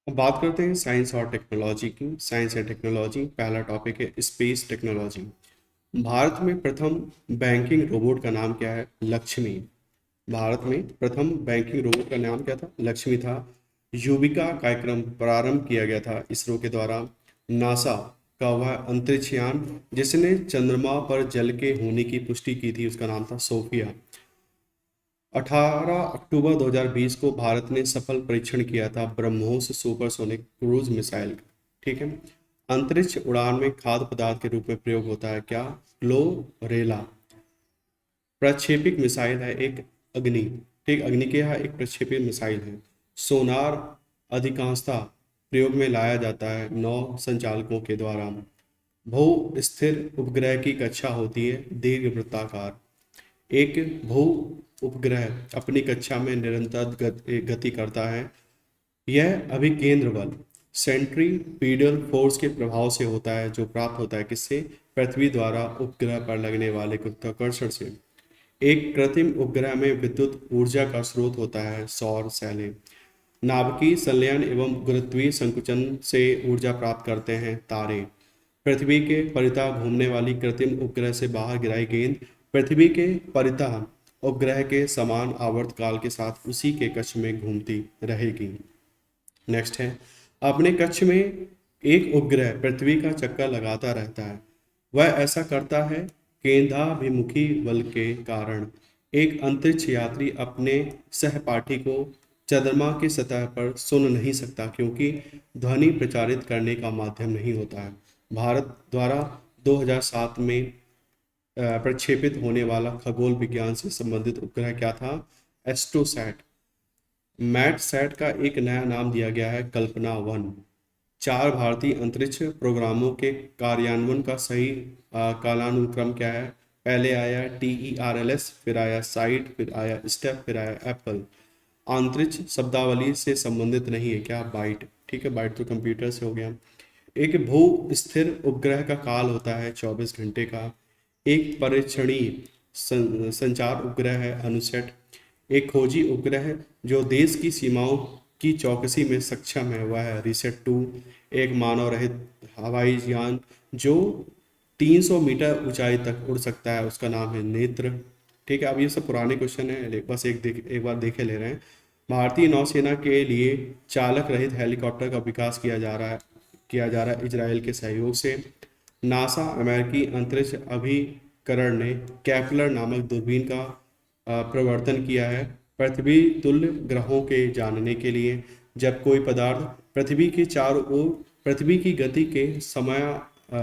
अब बात करते हैं साइंस और टेक्नोलॉजी की। साइंस एंड टेक्नोलॉजी, पहला टॉपिक है स्पेस टेक्नोलॉजी। भारत में प्रथम बैंकिंग रोबोट का नाम क्या है? लक्ष्मी। भारत में प्रथम बैंकिंग रोबोट का नाम क्या था? लक्ष्मी था। युविका कार्यक्रम प्रारंभ किया गया था इसरो के द्वारा। नासा का वह अंतरिक्ष यान जिसने चंद्रमा पर जल के होने की पुष्टि की थी, उसका नाम था सोफिया। 18 अक्टूबर 2020 को भारत ने सफल परीक्षण किया था ब्रह्मोस सुपरसोनिक क्रूज मिसाइल का। ठीक है। अंतरिक्ष उड़ान में खाद्य पदार्थ के रूप में प्रयोग होता है क्या? क्लोरेला। प्रक्षेपित मिसाइल है एक अग्नि। ठीक, अग्नि के यहाँ एक प्रक्षेपित मिसाइल है। सोनार अधिकांशतः प्रयोग में लाया जाता है नौ संचालकों के द्वारा। भू स्थिर उपग्रह की कक्षा होती है दीर्घ वृत्ताकार। एक भू उपग्रह अपनी कक्षा में निरंतर गति करता है। यह अभिकेंद्र बल सेंट्रीपीटल फोर्स के प्रभाव से होता है, जो प्राप्त होता है किससे? पृथ्वी द्वारा उपग्रह पर लगने वाले गुरुत्वाकर्षण से। एक कृत्रिम उपग्रह में विद्युत ऊर्जा का स्रोत होता है सौर सेलें। नाभिकीय संलयन एवं गुरुत्वीय संकुचन से ऊर्जा प्राप्त करते हैं तारे। पृथ्वी के परितः घूमने वाली कृत्रिम उपग्रह से बाहर गिराई गेंद पृथ्वी के परितः उपग्रह के समान आवर्तकाल के साथ उसी के कक्ष में घूमती रहेगी। नेक्स्ट है, अपने कक्ष में एक उपग्रह पृथ्वी का चक्कर लगाता रहता है। वह ऐसा करता है केंद्राभिमुखी बल के कारण। एक अंतरिक्ष यात्री अपने सहपाठी को चंद्रमा की सतह पर सुन नहीं सकता, क्योंकि ध्वनि प्रचारित करने का माध्यम नहीं होता है। भारत द्वारा 2007 में प्रक्षेपित होने वाला खगोल विज्ञान से संबंधित उपग्रह क्या था? एस्ट्रोसैट। मैट सैट का एक नया नाम दिया गया है कल्पना वन। चार भारतीय अंतरिक्ष प्रोग्रामों के कार्यान्वयन का सही कालानुक्रम क्या है? पहले आया TERLS, फिर आया साइट, फिर आया स्टेप, फिर आया एप्पल। अंतरिक्ष शब्दावली से संबंधित नहीं है क्या? बाइट। ठीक है, बाइट तो कंप्यूटर से हो गया। एक भू स्थिर उपग्रह का काल होता है 24 घंटे का। एक परीक्षणीय संचार उपग्रह है अनुसेट। एक खोजी उपग्रह जो देश की सीमाओं की चौकसी में सक्षम है वह है रिसेट 2। एक मानव रहित हवाई यान जो 300 मीटर ऊंचाई तक उड़ सकता है, उसका नाम है नेत्र। ठीक है, अब ये सब पुराने क्वेश्चन है, बस एक बार देखे ले रहे हैं। भारतीय नौसेना के लिए चालक रहित हेलीकॉप्टर का विकास किया जा रहा है इजराइल के सहयोग से। नासा अमेरिकी अंतरिक्ष अभिकरण ने कैप्लर नामक दूरबीन का प्रवर्तन किया है पृथ्वी तुल्य ग्रहों के जानने के लिए। जब कोई पदार्थ पृथ्वी के चारों ओर पृथ्वी की गति के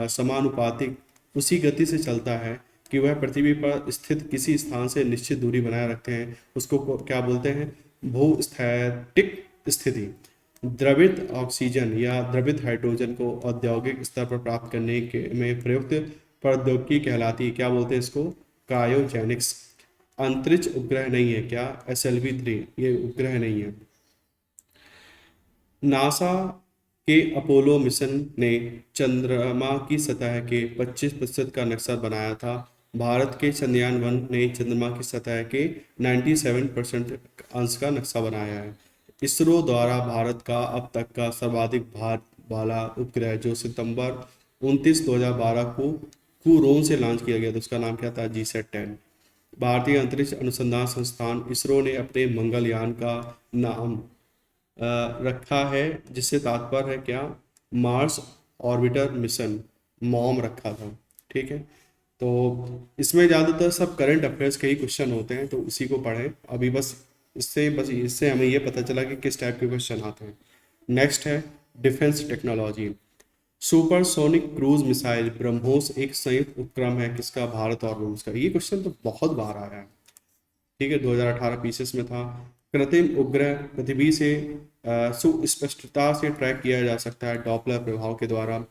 समानुपातिक उसी गति से चलता है कि वह पृथ्वी पर स्थित किसी स्थान से निश्चित दूरी बनाए रखते हैं, उसको क्या बोलते हैं? भूस्थैतिक स्थिति। द्रवित ऑक्सीजन या द्रवित हाइड्रोजन को औद्योगिक स्तर पर प्राप्त करने के में प्रयुक्त प्रौद्योगिकी कहलाती है, क्या बोलते हैं इसको? क्रायोजेनिक्स। अंतरिक्ष उपग्रह नहीं है क्या? SLV-3 ये उपग्रह नहीं है। नासा के अपोलो मिशन ने चंद्रमा की सतह के 25% का नक्शा बनाया था। भारत के चंद्रयान 1 ने चंद्रमा की सतह के 97% अंश का नक्शा बनाया है। इसरो द्वारा भारत का अब तक का सर्वाधिक भार वाला उपग्रह जो सितंबर 29 2012 को कुरोन से लॉन्च किया गया था, उसका नाम क्या था? GSAT-10। भारतीय अंतरिक्ष अनुसंधान संस्थान इसरो ने अपने मंगलयान का नाम रखा है, जिससे तात्पर्य है क्या? मार्स ऑर्बिटर मिशन, मॉम रखा था। ठीक है, तो इसमें ज़्यादातर सब करंट अफेयर्स के ही क्वेश्चन होते हैं, तो उसी को पढ़ें अभी। बस इससे हमें ये पता चला कि किस टाइप के क्वेश्चन आते हैं। नेक्स्ट है defence technology. Supersonic cruise missile BrahMos एक संयुक्त उपक्रम है किसका? भारत और रूस का। ये क्वेश्चन तो बहुत बार आया है। ठीक है, 2018 पीसेस में था। कृत्रिम उपग्रह पृथ्वी से सुस्पष्टता से ट्रैक किया जा सकता है डॉपलर प्रभाव के द्वारा।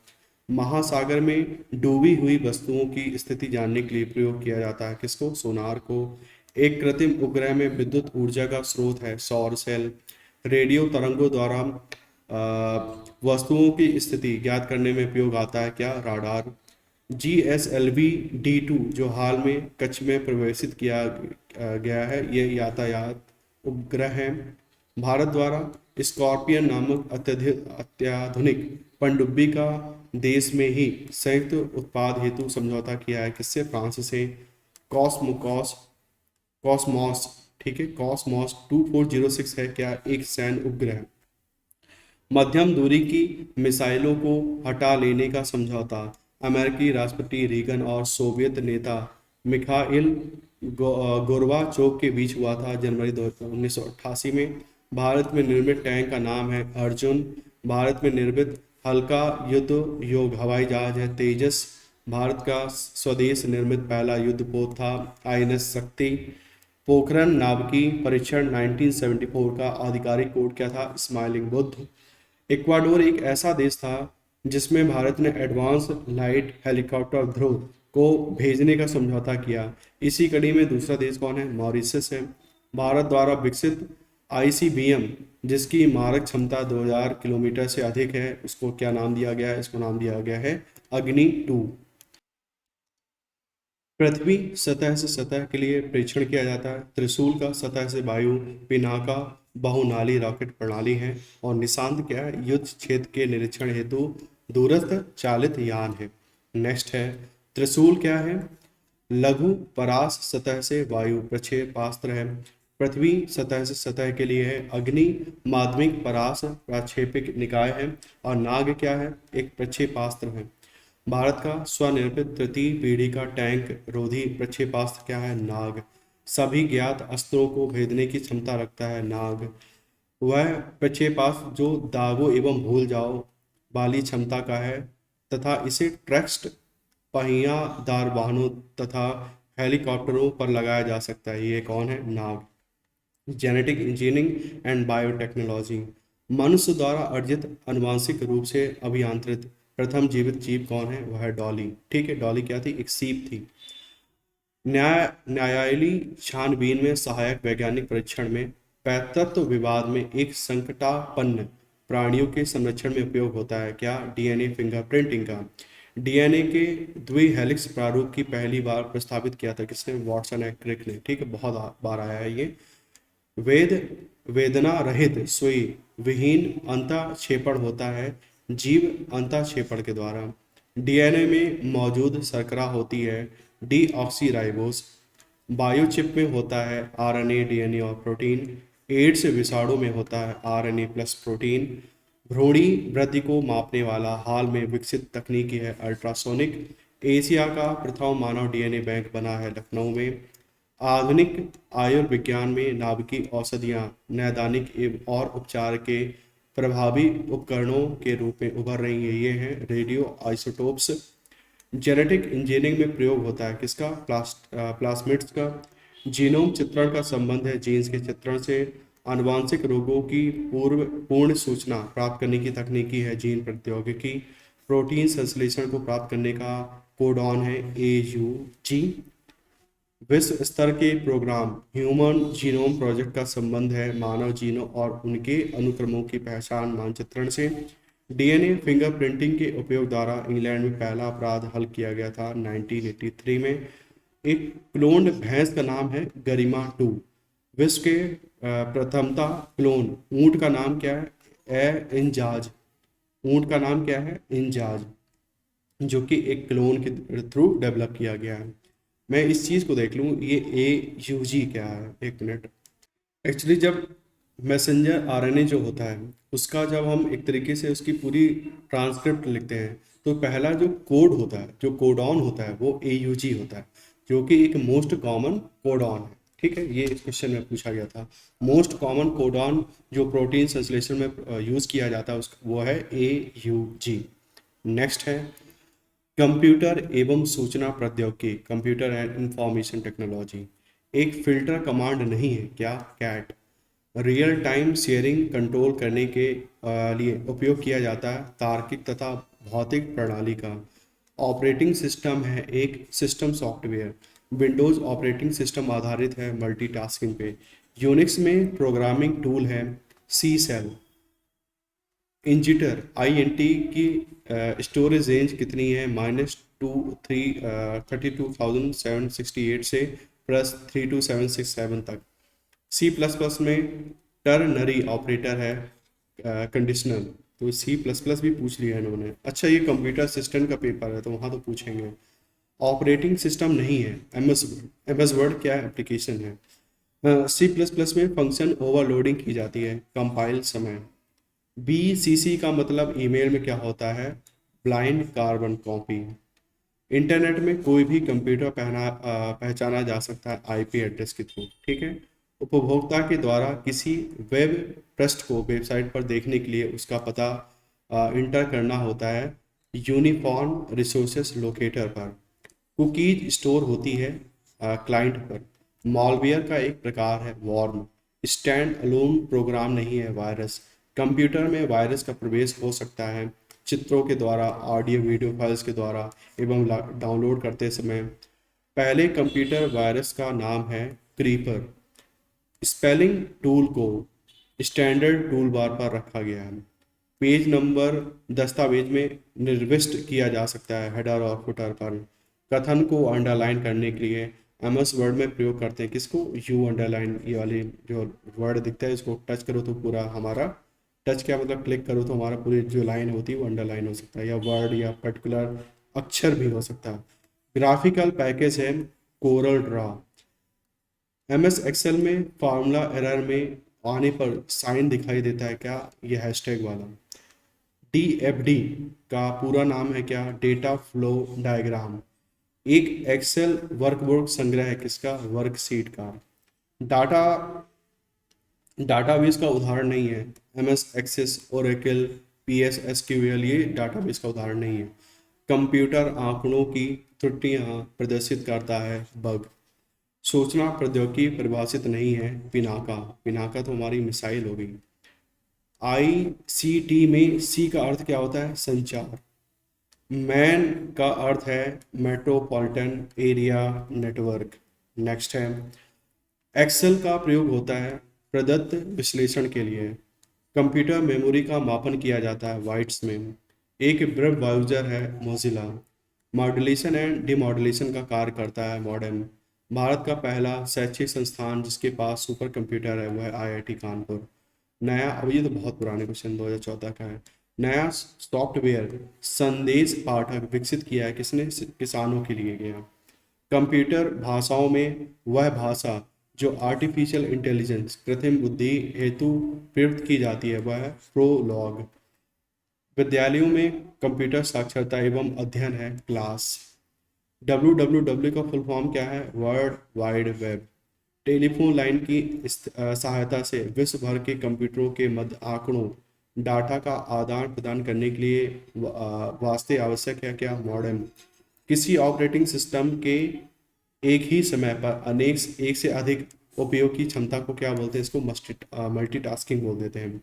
महासागर में डूबी हुई वस्तुओं की स्थिति जानने के लिए प्रयोग किया जाता है किसको? सोनार को। एक कृत्रिम उपग्रह में विद्युत ऊर्जा का स्रोत है सौर सेल। रेडियो तरंगों द्वारा वस्तुओं की स्थिति ज्ञात करने में उपयोग आता है क्या? राडार। GSLV-D2 जो हाल में कच्छ में प्रवेशित किया गया है, ये यातायात उपग्रह है। भारत द्वारा स्कॉर्पियन नामक अत्याधुनिक पनडुब्बी का देश में ही संयुक्त उत्पाद हेतु समझौता किया है किससे? फ्रांस से। कॉस्मोकॉस कॉस्मॉस, ठीक है, कॉस्मॉस 2406 है क्या? एक सैन्य उपग्रह। मध्यम दूरी की मिसाइलों को हटा लेने का समझौता अमेरिकी राष्ट्रपति रीगन और सोवियत नेता मिखाइल गोर्बाचोव के बीच हुआ था जनवरी 1988 में। भारत में निर्मित टैंक का नाम है अर्जुन। भारत में निर्मित हल्का युद्ध योग हवाई जहाज है तेजस। भारत का स्वदेश निर्मित पहला युद्धपोत था आईएनएस शक्ति। पोखरण नाभिकीय परीक्षण 1974 का आधिकारिक कोड क्या था? स्माइलिंग बुद्ध। इक्वाडोर एक ऐसा देश था जिसमें भारत ने एडवांस लाइट हेलीकॉप्टर ध्रुव को भेजने का समझौता किया। इसी कड़ी में दूसरा देश कौन है? मॉरिशस है। भारत द्वारा विकसित आईसीबीएम जिसकी मारक क्षमता 2000 किलोमीटर से अधिक है उसको क्या नाम दिया गया है? इसको नाम दिया गया है अग्नि 2। पृथ्वी सतह से सतह के लिए परीक्षण किया जाता है। त्रिशूल का सतह से वायु, पिनाका बहुनाली रॉकेट प्रणाली है। और निशांत क्या है? युद्ध क्षेत्र के निरीक्षण हेतु दूरस्थ चालित यान है। नेक्स्ट है त्रिशूल क्या है? लघु परास सतह से वायु प्रक्षेपास्त्र है। पृथ्वी सतह से सतह के लिए है अग्नि माध्यमिक परास प्रक्षेपिक निकाय है। और नाग क्या है? एक प्रक्षेपास्त्र है। भारत का स्वनिर्मित तृतीय पीढ़ी का टैंक रोधी प्रक्षेपास्त्र क्या है? नाग। सभी ज्ञात अस्त्रों को भेदने की क्षमता रखता है नाग। वह प्रक्षेपास्त्र जो दागो एवं भूल जाओ वाली क्षमता का है तथा इसे ट्रक्स्ट पहियादार वाहनों तथा हेलीकॉप्टरों पर लगाया जा सकता है। ये कौन है? नाग। जेनेटिक इंजीनियरिंग एंड बायोटेक्नोलॉजी मनुष्य द्वारा अर्जित आनुवांशिक रूप से अभियांत्रित प्रथम जीवित जीव कौन है? वह है डॉली। ठीक है, डॉली क्या थी? एक सीप थी। न्यायालयी छानबीन में सहायक वैज्ञानिक परीक्षण में पैतृत्व विवाद में एक संकटापन्न प्राणियों के संरक्षण में उपयोग होता है क्या? डीएनए फिंगरप्रिंटिंग का। डीएनए के द्विहेलिक्स प्रारूप की पहली बार प्रस्तावित किया था किसने? वॉटसन एंड क्रिक ने। ठीक है, बहुत बार आया है ये। वेद वेदना रहित सुई विहीन अंतःक्षेपण होता है जीव अंतःक्षेपण के द्वारा। डीएनए में मौजूद शर्करा होती है डीऑक्सीराइबोस। बायोचिप में होता है आरएनए, डीएनए और प्रोटीन। एड्स विषाणु में होता है आरएनए प्लस प्रोटीन। भ्रूणी वृद्धि को मापने वाला हाल में विकसित तकनीकी है अल्ट्रासोनिक। एशिया का प्रथम मानव डीएनए बैंक बना है लखनऊ में। आधुनिक आयुर्विज्ञान में नाभिकीय औषधियाँ नैदानिक एवं और उपचार के प्रभावी उपकरणों के रूप में उभर रही है। ये हैं रेडियो आइसोटोप्स। जेनेटिक इंजीनियरिंग में प्रयोग होता है किसका? प्लास्मिड्स का। जीनोम चित्रण का संबंध है जीन्स के चित्रण से। आनुवांशिक रोगों की पूर्ण सूचना प्राप्त करने की तकनीकी है जीन प्रौद्योगिकी। प्रोटीन संश्लेषण को प्राप्त करने का कोडॉन है AUG। विश्व स्तर के प्रोग्राम ह्यूमन जीनोम प्रोजेक्ट का संबंध है मानव जीनों और उनके अनुक्रमों की पहचान मानचित्रण से। डीएनए फिंगरप्रिंटिंग के उपयोग द्वारा इंग्लैंड में पहला अपराध हल किया गया था 1983 में। एक क्लोन्ड भैंस का नाम है गरिमा 2। विश्व के प्रथमता क्लोन ऊंट का नाम क्या है? इंजाज। ऊंट का नाम क्या है? इंजाज, जो कि एक क्लोन के थ्रू डेवलप किया गया है। मैं इस चीज़ को देख लूँ, ये AUG क्या है? एक मिनट। एक्चुअली जब मैसेंजर आरएनए जो होता है उसका जब हम एक तरीके से उसकी पूरी ट्रांसक्रिप्ट लिखते हैं तो पहला जो कोड होता है, जो कोडॉन होता है, वो AUG होता है, जो कि एक मोस्ट कॉमन कोडॉन है। ठीक है, ये इस क्वेश्चन में पूछा गया था। मोस्ट कॉमन कोडॉन जो प्रोटीन संश्लेषण में यूज़ किया जाता है वो है AUG। नेक्स्ट है कंप्यूटर एवं सूचना प्रौद्योगिकी, कंप्यूटर एंड इंफॉर्मेशन टेक्नोलॉजी। एक फिल्टर कमांड नहीं है क्या? Cat. Real time sharing control करने के लिए उपयोग किया जाता है तार्किक तथा भौतिक प्रणाली का। ऑपरेटिंग सिस्टम है एक system software. Windows operating system आधारित है मल्टीटास्किंग पे। यूनिक्स में प्रोग्रामिंग टूल है सी सेल। इंजिटर INT की स्टोरेज रेंज कितनी है? -32,768 से +32767 तक। C++ में टर्नरी ऑपरेटर है कंडीशनल। तो सी प्लस प्लस भी पूछ लिया इन्होंने। अच्छा, ये कंप्यूटर सिस्टम का पेपर है तो वहाँ तो पूछेंगे। ऑपरेटिंग सिस्टम नहीं है एम एस वर्ड क्या एप्लीकेशन है। सी प्लस प्लस में फंक्शन ओवरलोडिंग की जाती है कंपाइल समय। बी सी सी का मतलब ईमेल में क्या होता है, ब्लाइंड कार्बन कॉपी। इंटरनेट में कोई भी कंप्यूटर पहचाना जा सकता है आईपी एड्रेस के थ्रू, ठीक है। उपभोक्ता के द्वारा किसी वेब पृष्ठ को वेबसाइट पर देखने के लिए उसका पता इंटर करना होता है यूनिफॉर्म रिसोर्सेस लोकेटर पर। कुकीज स्टोर होती है क्लाइंट पर। मॉलवेयर का एक प्रकार है वॉर्म। स्टैंड अलोन प्रोग्राम नहीं है वायरस। कंप्यूटर में वायरस का प्रवेश हो सकता है चित्रों के द्वारा, ऑडियो वीडियो फाइल्स के द्वारा एवं डाउनलोड करते समय। पहले कंप्यूटर वायरस का नाम है क्रीपर। स्पेलिंग टूल को स्टैंडर्ड टूल बार पर रखा गया है। पेज नंबर दस्तावेज में निर्दिष्ट किया जा सकता है हेडर और फुटर पर। कथन को अंडरलाइन करने के लिए एमएस वर्ड में प्रयोग करते हैं किसको, यू अंडरलाइन। ये वाली जो वर्ड दिखता है इसको टच करो तो पूरा हमारा, टच क्या मतलब क्लिक करो तो हमारा पूरी जो लाइन होती है वो अंडरलाइन हो सकता है, या वर्ड या पर्टिकुलर अक्षर भी हो सकता है। ग्राफिकल पैकेज है कोरल ड्रा। एमएस एक्सेल में फार्मूला एरर में आने पर साइन दिखाई देता है क्या, ये हैशटैग वाला। डीएफडी का पूरा नाम है क्या, डेटा फ्लो डायग्राम। एक एक्सेल वर्कबुक संग्रह है किसका, वर्कशीट का। डाटा डाटाबेस का उदाहरण नहीं है MS Access, Oracle, PS SQL, ये डाटाबेस का उदाहरण नहीं है। कंप्यूटर आंकड़ों की त्रुटियां प्रदर्शित करता है बग। सूचना प्रौद्योगिकी परिभाषित नहीं है पिनाका। पिनाका तो हमारी मिसाइल हो गई। आईसीटी में सी का अर्थ क्या होता है, संचार। मैन का अर्थ है मेट्रोपॉलिटन एरिया नेटवर्क। नेक्स्ट है एक्सेल का प्रयोग होता है प्रदत्त विश्लेषण के लिए। कंप्यूटर मेमोरी का मापन किया जाता है वाइट्स में। एक वेब ब्राउज़र है मोजिला। मॉड्यूलेशन एंड डिमॉड्यूलेशन का कार्य करता है मॉडेम। भारत का पहला शैक्षिक संस्थान जिसके पास सुपर कंप्यूटर है वह है आईआईटी कानपुर। नया, अब ये तो बहुत पुराने क्वेश्चन 2014 का है। नया सॉफ्टवेयर संदेश पाठक विकसित किया है किसने, किसानों के लिए गया। कंप्यूटर भाषाओं में वह भाषा जो आर्टिफिशियल इंटेलिजेंस कृत्रिम बुद्धि हेतु प्रयुक्त की जाती है वह है प्रोलॉग। विद्यालयों में कंप्यूटर साक्षरता एवं अध्ययन है क्लास। www का फुल फॉर्म क्या है, world wide web. Telephone line की सहायता से विश्व भर के कंप्यूटरों के मध्य आंकड़ों डाटा का आदान प्रदान करने के लिए वास्ते आवश्यक है क्या, मॉडेम। किसी ऑपरेटिंग सिस्टम के एक ही समय पर एक से अधिक उपयोग की क्षमता को क्या बोलते हैं, इसको मल्टीटास्किंग बोल देते हैं।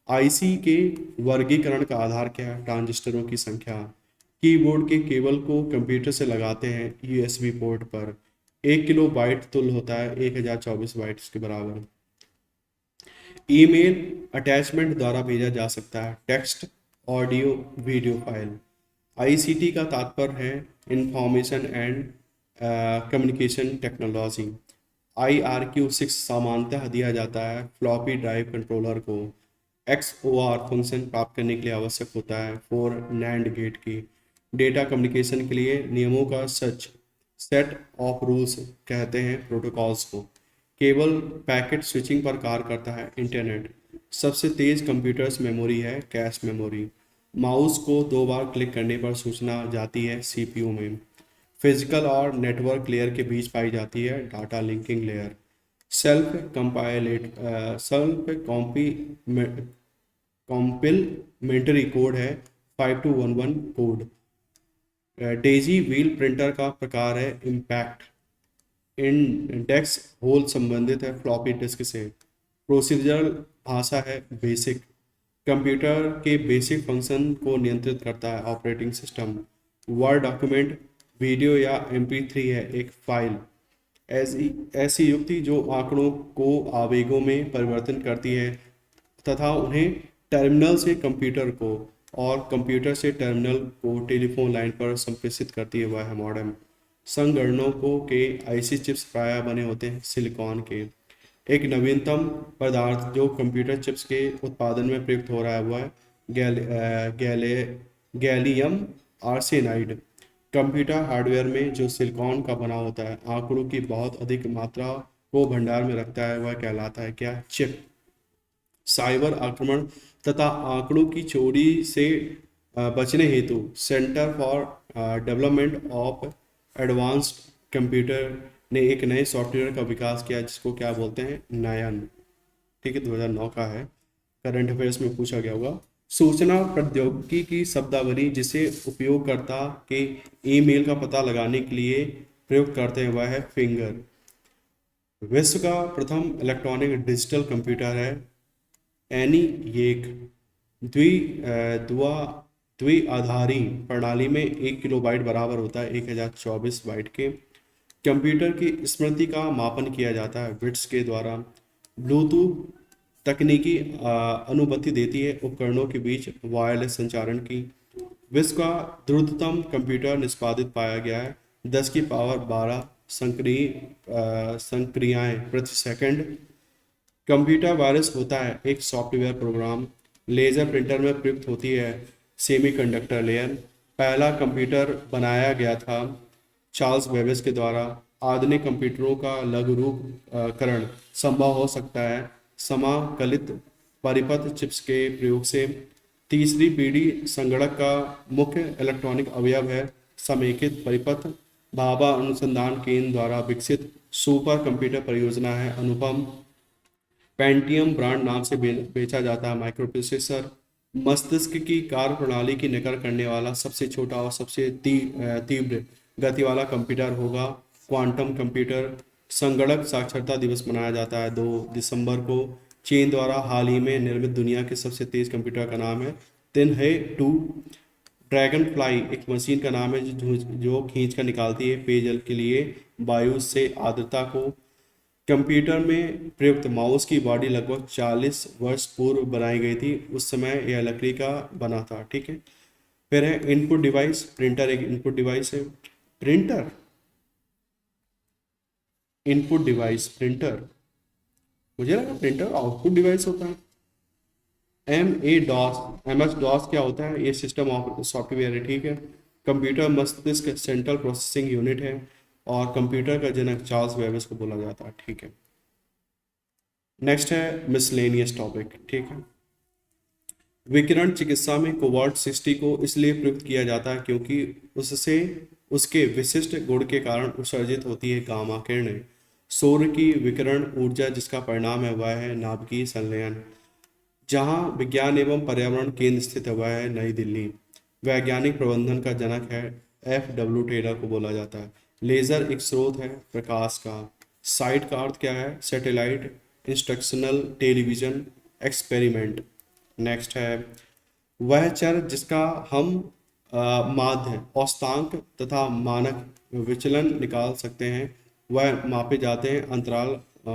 आईसी के वर्गीकरण का आधार क्या है, ट्रांजिस्टरों की संख्या। कीबोर्ड के केबल को कंप्यूटर से लगाते हैं यूएसबी पोर्ट पर। 1 किलो बाइट तुल्य होता है 1024 बाइट्स के बराबर। ईमेल अटैचमेंट द्वारा भेजा जा सकता है text, audio, video file. ICT का तात्पर्य है information and communication technology. IRQ6 सामान्यतः दिया जाता है फ्लॉपी ड्राइव कंट्रोलर को। XOR फंक्शन प्राप्त करने के लिए आवश्यक होता है 4 NAND गेट की। डेटा कम्युनिकेशन के लिए नियमों का सेट ऑफ रूल्स कहते हैं प्रोटोकॉल्स को। केवल पैकेट स्विचिंग पर कार्य करता है इंटरनेट। सबसे तेज कंप्यूटर्स मेमोरी है कैश मेमोरी। माउस को 2 बार क्लिक करने पर सूचना जाती है सीपीयू में। फिजिकल और नेटवर्क लेयर के बीच पाई जाती है data linking layer. Self complementary code है 5211 कोड। डेजी व्हील प्रिंटर का प्रकार है इम्पैक्ट। इंडेक्स होल संबंधित है फ्लॉपी डिस्क से। प्रोसीजरल भाषा है बेसिक। कंप्यूटर के बेसिक फंक्शन को नियंत्रित करता है operating system. Word document, video या MP3 है एक फाइल। ऐसी ऐसी युक्ति जो आंकड़ों को आवेगों में परिवर्तन करती है तथा उन्हें टर्मिनल से कंप्यूटर को और कंप्यूटर से टर्मिनल को टेलीफोन लाइन पर संप्रेषित करती है वह है मॉडेम। संगणकों के आईसी चिप्स प्रायः बने होते हैं सिलिकॉन के। एक नवीनतम पदार्थ जो कंप्यूटर चिप्स के उत्पादन में प्रयुक्त हो रहा है वो है गैले गैलियम आर्सेनाइड। कंप्यूटर हार्डवेयर में जो सिलिकॉन का बना होता है, आंकड़ों की बहुत अधिक मात्रा को भंडार में रखता है, वह कहलाता है क्या? चिप। साइबर आक्रमण तथा आंकड़ों की चोरी से बचने हेतु centre for development of advanced computer ने एक नए सॉफ्टवेयर का विकास किया जिसको क्या बोलते हैं? नयन। ठीक है, 2009 का है, करंट अफेयर्स में पूछा गया होगा। सूचना प्रौद्योगिकी की शब्दावली जिसे उपयोगकर्ता के ईमेल का पता लगाने के लिए प्रयोग करते हैं वह है फिंगर। विश्व का प्रथम इलेक्ट्रॉनिक डिजिटल कंप्यूटर है एनीएक। द्वि द्वा द्विआधारी प्रणाली में 1 किलोबाइट बराबर होता है 1024 बाइट के। कंप्यूटर की स्मृति का मापन किया जाता है बिट्स के द्वारा। ब्लूटूथ तकनीकी अनुमति देती है उपकरणों के बीच वायरलेस संचारण की। विश्व का द्रुततम कंप्यूटर निष्पादित पाया गया है 10 की पावर 12 संक्रियाएं प्रति सेकंड। कंप्यूटर वायरस होता है एक सॉफ्टवेयर प्रोग्राम। लेजर प्रिंटर में प्रयुक्त होती है सेमीकंडक्टर लेयर। पहला कंप्यूटर बनाया गया था चार्ल्स बेबेज के द्वारा। आधुनिक कंप्यूटरों का लघु रूपकरण संभव हो सकता है समाकलित परिपथ चिप्स के प्रयोग से। तीसरी पीढ़ी संगणक का मुख्य इलेक्ट्रॉनिक अवयव है समेकित परिपथ। भाभा अनुसंधान केंद्र द्वारा विकसित सुपर कंप्यूटर परियोजना है अनुपम। पेंटियम ब्रांड नाम से बेचा जाता है माइक्रो प्रोसेसर। मस्तिष्क की कार्य प्रणाली की नकल करने वाला सबसे छोटा और सबसे तीव्र गति वाला कंप्यूटर होगा क्वांटम कंप्यूटर। संगणक साक्षरता दिवस मनाया जाता है 2 दिसंबर को। चीन द्वारा हाल ही में निर्मित दुनिया के सबसे तेज कंप्यूटर का नाम है तिनहे 2। ड्रैगन फ्लाई एक मशीन का नाम है जो खींच कर निकालती है पेयजल के लिए वायु से आर्द्रता को। कंप्यूटर में प्रयुक्त माउस की बॉडी लगभग 40 वर्ष पूर्व बनाई गई थी, उस समय यह लकड़ी का बना था। ठीक है, फिर है इनपुट डिवाइस। प्रिंटर एक इनपुट डिवाइस है। प्रिंटर इनपुट डिवाइस प्रिंटर, मुझे लगा प्रिंटर आउटपुट डिवाइस होता है। एम एस डॉस क्या होता है? ये सिस्टम ऑफ सॉफ्टवेयर है। ठीक है, कंप्यूटर मस्तिष्क सेंट्रल प्रोसेसिंग यूनिट है और कंप्यूटर का जनक चार्ल्स बेबेज को बोला जाता है। ठीक है, नेक्स्ट है मिसलेनियस टॉपिक। ठीक है, विकिरण चिकित्सा में कोबाल्ट 60 को इसलिए प्रयुक्त किया जाता है क्योंकि उससे उसके विशिष्ट गुण के कारण उत्सर्जित होती है गामा किरणें। सूर्य की विकिरण ऊर्जा जिसका परिणाम है वह है नाभिकीय संलयन। जहाँ विज्ञान एवं पर्यावरण केंद्र स्थित है वह है नई दिल्ली। वैज्ञानिक प्रबंधन का जनक है FW टेलर को बोला जाता है। लेजर एक स्रोत है प्रकाश का। साइट का अर्थ क्या है? Satellite, instructional television, experiment. Next है वह चर जिसका हम माध्य औस्तांक तथा मानक विचलन निकाल सकते हैं वह मापे जाते हैं अंतराल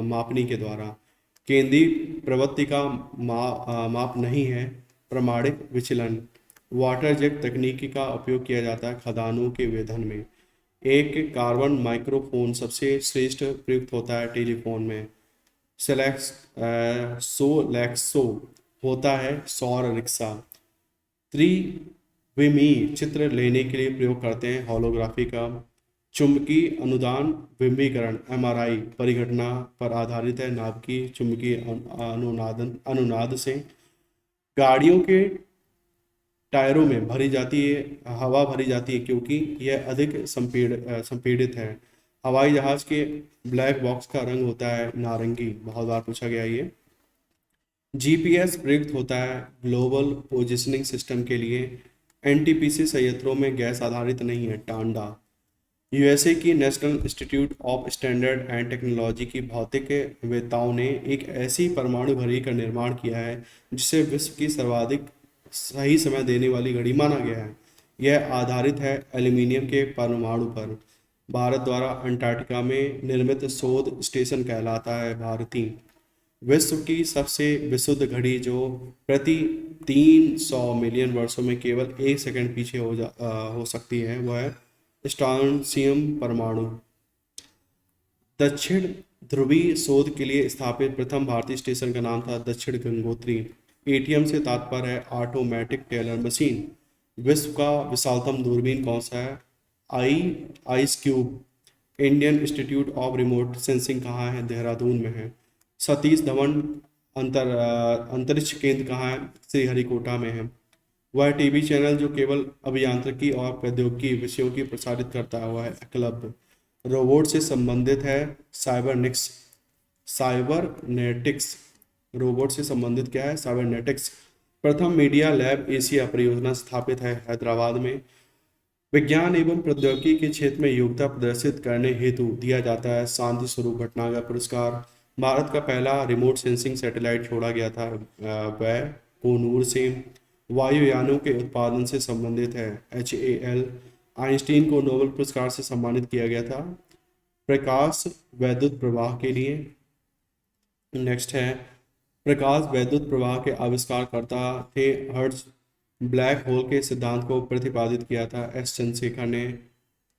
मापनी के द्वारा। केंद्रीय प्रवृत्ति का माप नहीं है प्रमाणिक विचलन। वाटर जेट तकनीकी का उपयोग किया जाता है खदानों के वेधन में। एक कार्बन माइक्रोफोन सबसे श्रेष्ठ प्रयुक्त होता है टेलीफोन में। सोलैक्सो होता है सौर रिक्शा। त्रिविमी चित्र लेने के लिए प्रयोग करते हैं होलोग्राफी का। चुंबकीय अनुदान बिंबीकरण MRI परिघटना पर आधारित है नाभिकीय चुंबकीय अनुनाद से। गाड़ियों के टायरों में भरी जाती है हवा भरी जाती है क्योंकि यह अधिक संपीड़ित है। हवाई जहाज के ब्लैक बॉक्स का रंग होता है नारंगी, बहुत बार पूछा गया ये। GPS प्रयुक्त होता है ग्लोबल पोजिशनिंग सिस्टम के लिए। NTPC संयंत्रों में गैस आधारित नहीं है टांडा। USA की national institute of standard and technology की भौतिक वेत्ताओं ने एक ऐसी परमाणु घड़ी का निर्माण किया है जिसे विश्व की सर्वाधिक सही समय देने वाली घड़ी माना गया है। यह आधारित है एल्यूमीनियम के परमाणु पर। भारत द्वारा अंटार्कटिका में निर्मित शोध स्टेशन कहलाता है भारती। विश्व की सबसे विशुद्ध घड़ी जो प्रति 300 मिलियन वर्षों में केवल 1 सेकंड पीछे हो सकती है वह है स्ट्रॉन्शियम परमाणु। दक्षिण ध्रुवीय शोध के लिए स्थापित प्रथम भारतीय स्टेशन का नाम था दक्षिण गंगोत्री। एटीएम से तात्पर्य है ऑटोमेटिक टेलर मशीन। विश्व का विशालतम दूरबीन कौन सा है? Ice cube. Indian institute of remote sensing कहाँ है? देहरादून में है। सतीश धवन अंतरिक्ष केंद्र कहाँ है? श्रीहरिकोटा में है। वह टीवी चैनल जो केवल अभियांत्रिकी और प्रौद्योगिकी विषयों की प्रसारित करता हुआ है एकलव्य। रोबोट से संबंधित है साइबरनिक्स साइबरनेटिक्स। रोबोट से संबंधित क्या है? साइबरनेटिक्स। प्रथम मीडिया लैब एशिया परियोजना स्थापित है हैदराबाद में। विज्ञान एवं प्रौद्योगिकी के क्षेत्र में योग्यता प्रदर्शित करने हेतु दिया जाता है शांति स्वरूप भटनागर पुरस्कार। भारत का पहला रिमोट सेंसिंग सैटेलाइट छोड़ा गया था वह कोनूर से। वायुयानों के उत्पादन से संबंधित है HAL। आइंस्टीन को नोबेल पुरस्कार से सम्मानित किया गया था प्रकाश वैद्युत प्रवाह के लिए। नेक्स्ट है प्रकाश वैद्युत प्रवाह के आविष्कारकर्ता थे हर्ट्ज। ब्लैक होल के सिद्धांत को प्रतिपादित किया था एस चंद्रशेखर ने।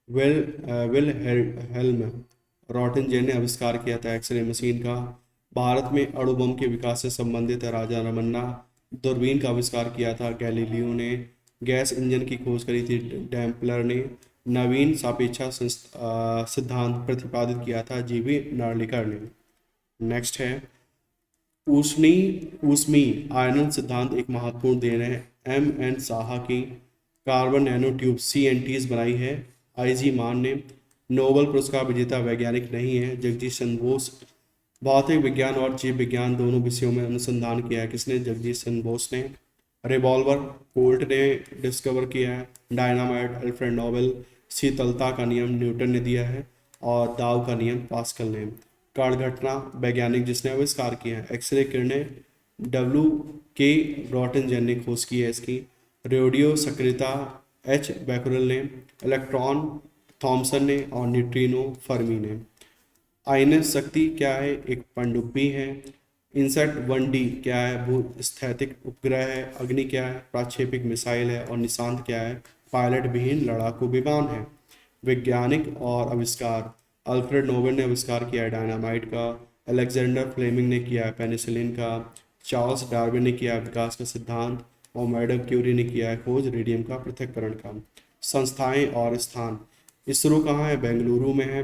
विल हेल्म रॉटनजेन ने आविष्कार किया था एक्सरे मशीन का। भारत में अणु बम के विकास से संबंधित है राजा रमन्ना। दूरबीन का आविष्कार किया था गैलीलियो ने। गैस इंजन की खोज करी थी डैम्पलर ने। नवीन सापेक्षा सिद्धांत प्रतिपादित किया था जीवी नार्लिकर ने। नेक्स्ट है ऊष्मी आयनन सिद्धांत एक महत्वपूर्ण देन है MN साहा की। कार्बन नैनो ट्यूब CNTs बनाई है IG मान ने। नोबेल पुरस्कार विजेता वैज्ञानिक नहीं है जगदीश चंद्र बोस। भौतिक विज्ञान और जीव विज्ञान दोनों विषयों में अनुसंधान किया है किसने? जगदीश चंद्र बोस ने। रिवॉल्वर कोल्ट ने डिस्कवर किया है। Dynamite Alfred Nobel. शीतलता का नियम न्यूटन ने दिया है और दाव का नियम पास्कल ने। कण घटना वैज्ञानिक जिसने आविष्कार किया है एक्सरे किरणें WK रॉटनजेन ने खोज की है इसकी। रेडियो सक्रियता H बैकुरल ने। इलेक्ट्रॉन थॉमसन ने और न्यूट्रिनो फर्मी ने। आईएनएस शक्ति क्या है? एक पनडुब्बी है। इनसेट 1D क्या है? भूस्थैतिक उपग्रह है। अग्नि क्या है? प्राक्षेपिक मिसाइल है। और निशांत क्या है? पायलट विहीन लड़ाकू विमान है। वैज्ञानिक और आविष्कार अल्फ्रेड नोबेल ने आविष्कार किया है डायनामाइट का। अलेक्जेंडर फ्लेमिंग ने किया है पेनिसिलिन का। चार्ल्स डार्विन ने किया है विकास का सिद्धांत। और मैडम क्यूरी ने किया है खोज रेडियम का पृथक्करण का। संस्थाएं और स्थान इसरो कहाँ है? बेंगलुरु में है।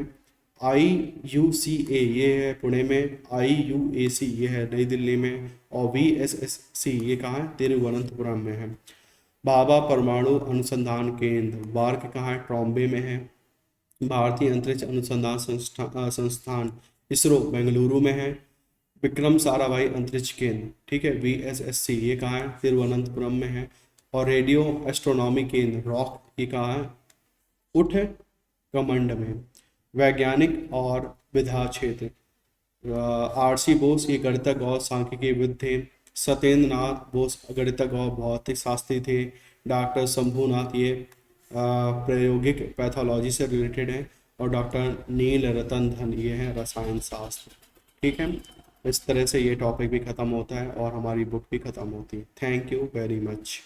IUCA ये है पुणे में। IUAC ये है नई दिल्ली में। और VSSC ये कहाँ है? तिरुवनंतपुरम में है। भाभा परमाणु अनुसंधान केंद्र वार्क कहाँ है? ट्रॉम्बे में है। भारतीय अंतरिक्ष अनुसंधान संस्थान इसरो बेंगलुरु में है। विक्रम साराभाई अंतरिक्ष केंद्र ठीक है VSSC ये कहाँ है? तिरुवनंतपुरम में है। और रेडियो एस्ट्रोनॉमी केंद्र रॉक ये कहाँ है? उठ कमंड में। वैज्ञानिक और विधा क्षेत्र RC बोस ये गणितज्ञ और सांख्यिकी विद थे। सत्येंद्र नाथ बोस गणितज्ञ और भौतिक शास्त्री थे। डॉक्टर शंभुनाथ ये प्रायोगिक पैथोलॉजी से रिलेटेड है। और डॉक्टर नील रतन धन ये है रसायन शास्त्र। ठीक है इस तरह से ये टॉपिक भी ख़त्म होता है और हमारी बुक भी ख़त्म होती है। Thank you very much.